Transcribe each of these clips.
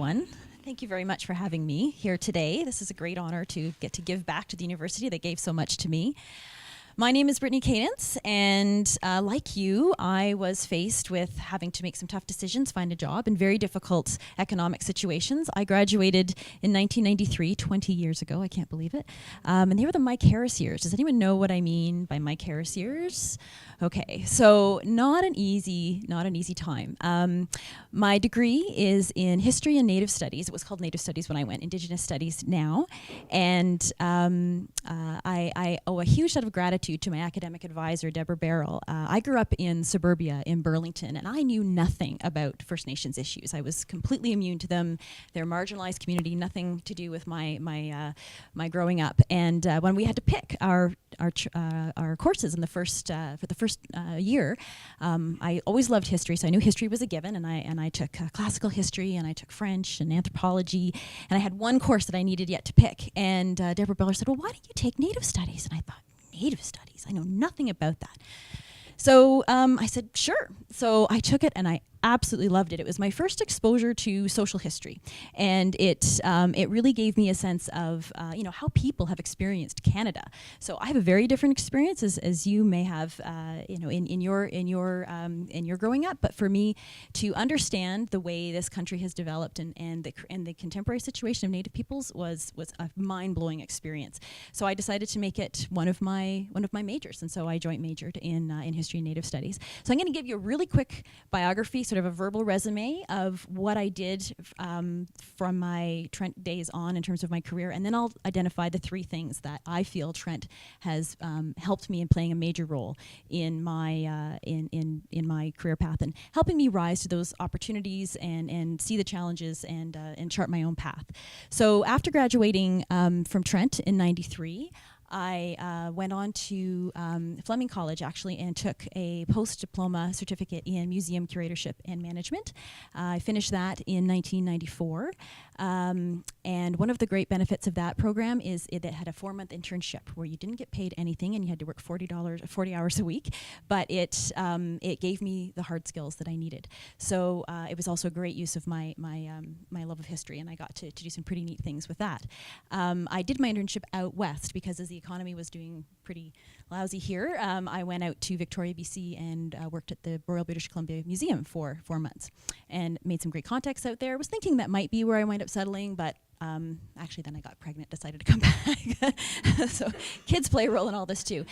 everyone. Thank you very much for having me here today. This is a great honor to get to give back to the university that gave so much to me. My name is Brittany Cadence, and like you, I was faced with having to make some tough decisions, find a job in very difficult economic situations. I graduated in 1993, 20 years ago, I can't believe it, and they were the Mike Harris years. Does anyone know what I mean by Mike Harris years? Okay, so not an easy time. My degree is in history and Native studies. It was called Native studies when I went, Indigenous studies now, and I owe a huge set of gratitude to my academic advisor, Deborah Barrell. I grew up in suburbia in Burlington, and I knew nothing about First Nations issues. I was completely immune to them. They're a marginalized community, nothing to do with my growing up. And when we had to pick our courses in the first for the first year, I always loved history, so I knew history was a given, and I took classical history, and I took French and anthropology, and I had one course that I needed yet to pick. And Deborah Barrell said, "Well, why don't you take Native studies?" And I thought, Native studies? I know nothing about that. So I said, sure. So I took it, and I absolutely loved it. It was my first exposure to social history, and it really gave me a sense of how people have experienced Canada. So I have a very different experience as you may have in your growing up. But for me to understand the way this country has developed and the contemporary situation of Native peoples was a mind-blowing experience. So I decided to make it one of my majors, and so I joint majored in history and Native studies. So I'm going to give you a really quick biography, sort of a verbal resume of what I did from my Trent days on in terms of my career, and then I'll identify the three things that I feel Trent has helped me in playing a major role in my in my career path and helping me rise to those opportunities and see the challenges and chart my own path. So after graduating from Trent in '93, I went on to Fleming College, actually, and took a post-diploma certificate in museum curatorship and management. I finished that in 1994. And one of the great benefits of that program is it had a 4-month internship where you didn't get paid anything and you had to work 40 hours a week, but it gave me the hard skills that I needed. So it was also a great use of my love of history, and I got to do some pretty neat things with that. I did my internship out west because as the economy was doing pretty lousy here, I went out to Victoria, BC, and worked at the Royal British Columbia Museum for 4 months and made some great contacts out there. I was thinking that might be where I wind up settling, but actually then I got pregnant, decided to come back. So kids play a role in all this too.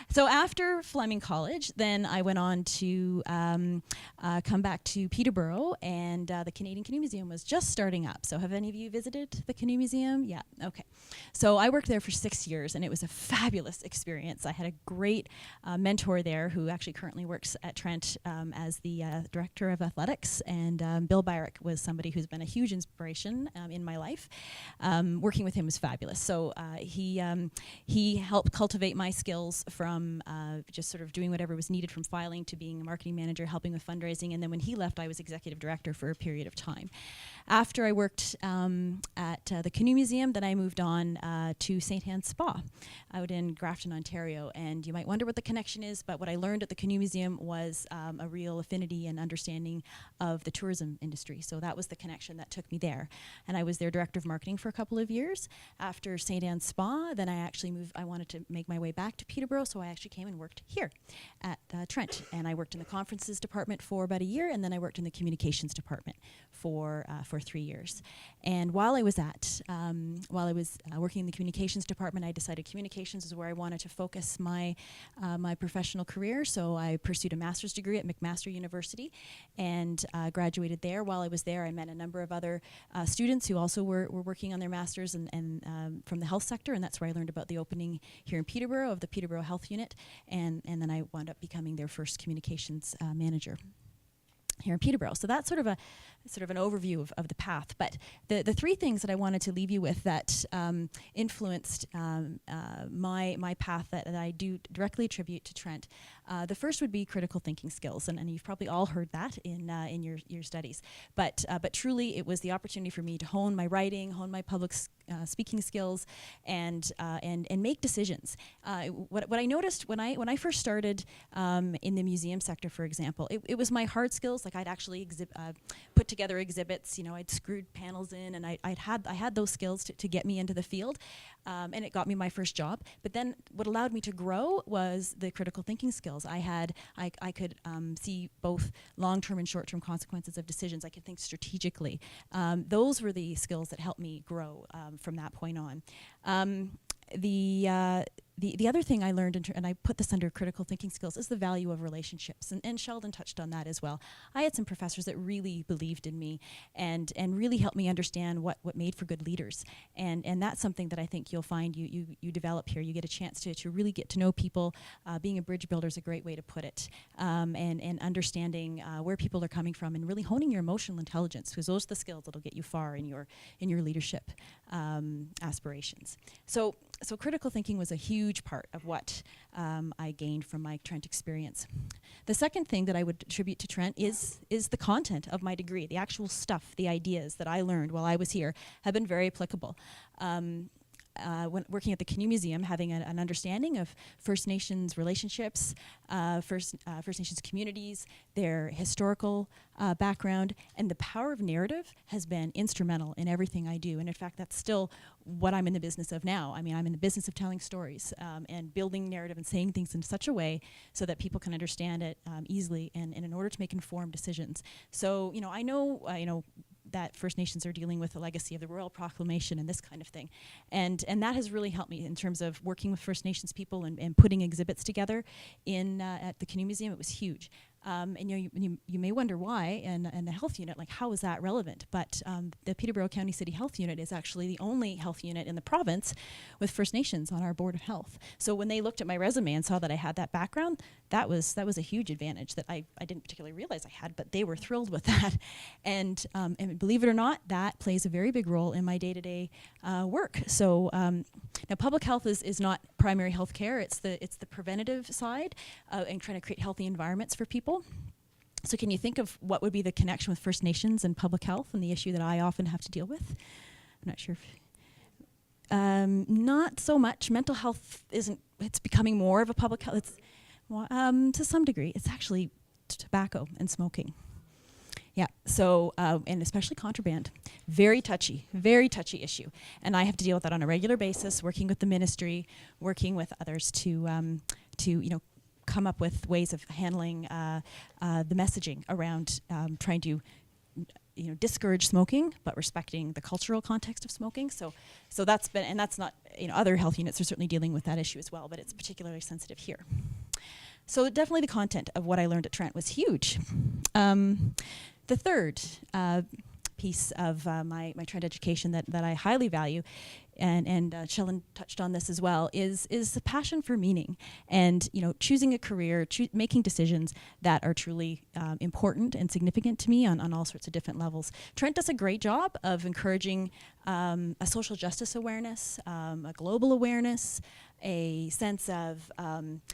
So after Fleming College, then I went on to come back to Peterborough, and the Canadian Canoe Museum was just starting up. So have any of you visited the Canoe Museum? Yeah, okay. So I worked there for 6 years, and it was a fabulous experience. I had a great mentor there who actually currently works at Trent as the director of athletics, and Bill Byrick was somebody who's been a huge inspiration in my life. Working with him was fabulous. So he helped cultivate my skills from just sort of doing whatever was needed, from filing to being a marketing manager, helping with fundraising, and then when he left, I was executive director for a period of time. After I worked at the Canoe Museum, then I moved on to St. Anne's Spa out in Grafton, Ontario, and you might wonder what the connection is, but what I learned at the Canoe Museum was a real affinity and understanding of the tourism industry. So that was the connection that took me there, and I was their director of marketing for a couple of years. After St. Anne's Spa, then I actually moved. I wanted to make my way back to Peterborough, so I actually came and worked here at Trent, and I worked in the conferences department for about a year, and then I worked in the communications department for 3 years. And while I was working in the communications department, I decided communications is where I wanted to focus my professional career. So I pursued a master's degree at McMaster University and graduated there. While I was there, I met a number of other students who also were working on their masters and from the health sector, and that's where I learned about the opening here in Peterborough of the Peterborough Health Unit, and then I wound up becoming their first communications manager here in Peterborough. So that's sort of an overview of the path. But the three things that I wanted to leave you with that influenced my path that I do directly attribute to Trent The first would be critical thinking skills, and you've probably all heard that in your studies. But truly, it was the opportunity for me to hone my writing, hone my public speaking skills, and make decisions. What I noticed when I first started in the museum sector, for example, it was my hard skills. Like I'd actually put together exhibits. I'd screwed panels in, and I had those skills to get me into the field, and it got me my first job. But then what allowed me to grow was the critical thinking skills. I could see both long-term and short-term consequences of decisions. I could think strategically. Those were the skills that helped me grow from that point on. The other thing I learned, and I put this under critical thinking skills, is the value of relationships. And Sheldon touched on that as well. I had some professors that really believed in me and really helped me understand what made for good leaders. And that's something that I think you'll find you develop here. You get a chance to really get to know people. Being a bridge builder is a great way to put it. And understanding where people are coming from and really honing your emotional intelligence, because those are the skills that'll get you far in your leadership aspirations. So critical thinking was a huge part of what I gained from my Trent experience. The second thing that I would attribute to Trent is the content of my degree. The actual stuff, the ideas that I learned while I was here have been very applicable. When working at the Canoe Museum, having an understanding of First Nations relationships, First Nations communities, their historical background, and the power of narrative has been instrumental in everything I do. And in fact, that's still what I'm in the business of now. I mean, I'm in the business of telling stories and building narrative and saying things in such a way so that people can understand it easily and in order to make informed decisions. So, I know that First Nations are dealing with the legacy of the Royal Proclamation and this kind of thing. And that has really helped me in terms of working with First Nations people and putting exhibits together at the Canoe Museum. It was huge. And you may wonder why, and the health unit, like how is that relevant? But the Peterborough County City Health Unit is actually the only health unit in the province with First Nations on our Board of Health. So when they looked at my resume and saw that I had that background, that was a huge advantage that I didn't particularly realize I had, but they were thrilled with that. And believe it or not, that plays a very big role in my day-to-day work. So now public health is not primary health care, it's the preventative side and trying to create healthy environments for people. So can you think of what would be the connection with First Nations and public health and the issue that I often have to deal with? I'm not sure if... not so much. Mental health it's becoming more of a public health. To some degree, it's actually tobacco and smoking. Yeah, so, and especially contraband. Very touchy issue. And I have to deal with that on a regular basis, working with the ministry, working with others to come up with ways of handling the messaging around trying to discourage smoking, but respecting the cultural context of smoking. So that's been, and that's not, other health units are certainly dealing with that issue as well, but it's particularly sensitive here. So definitely the content of what I learned at Trent was huge. The third piece of my Trent education that I highly value, and Sheldon touched on this as well, is the passion for meaning and choosing a career, making decisions that are truly important and significant to me on all sorts of different levels. Trent does a great job of encouraging a social justice awareness, a global awareness, a sense of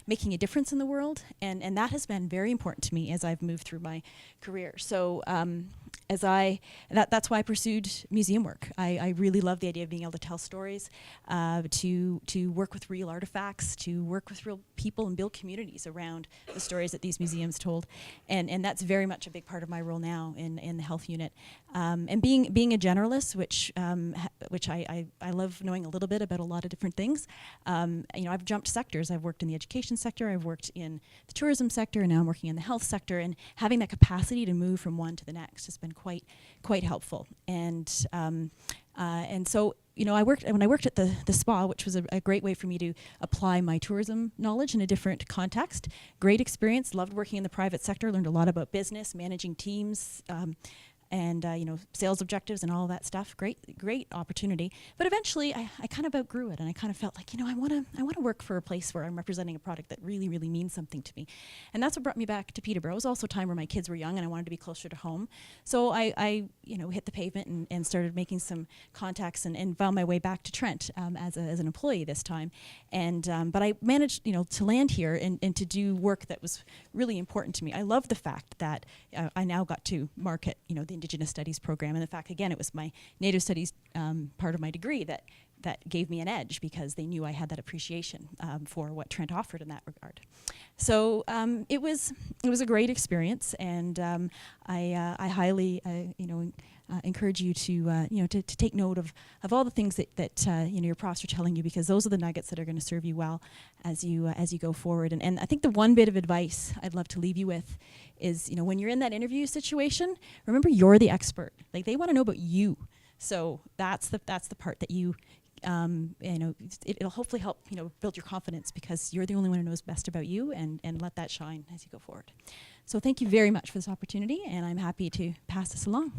making a difference in the world, and that has been very important to me as I've moved through my career. So that's why I pursued museum work. I really love the idea of being able to tell stories, to work with real artifacts, to work with real people and build communities around the stories that these museums told, and that's very much a big part of my role now in the health unit. And being a generalist, which I love knowing a little bit about a lot of different things. I've jumped sectors. I've worked in the education sector, I've worked in the tourism sector, and now I'm working in the health sector. And having that capacity to move from one to the next has been quite helpful. And so when I worked at the spa, which was a great way for me to apply my tourism knowledge in a different context. Great experience. Loved working in the private sector. Learned a lot about business, managing teams. and sales objectives and all of that stuff. Great opportunity. But eventually, I kind of outgrew it, and I kind of felt like, I want to work for a place where I'm representing a product that really, really means something to me. And that's what brought me back to Peterborough. It was also a time where my kids were young, and I wanted to be closer to home. So I hit the pavement and started making some contacts and found my way back to Trent as an employee this time. And but I managed, to land here and to do work that was really important to me. I love the fact that I now got to market, the Indigenous Studies program, and the fact, again, it was my Native Studies part of my degree that gave me an edge, because they knew I had that appreciation for what Trent offered in that regard. So it was a great experience, and I highly encourage you to take note of all the things that your profs are telling you, because those are the nuggets that are going to serve you well as you go forward. And I think the one bit of advice I'd love to leave you with is, when you're in that interview situation, remember you're the expert. Like, they want to know about you. So that's the part that it'll hopefully help build your confidence, because you're the only one who knows best about you, and let that shine as you go forward. So thank you very much for this opportunity, and I'm happy to pass this along.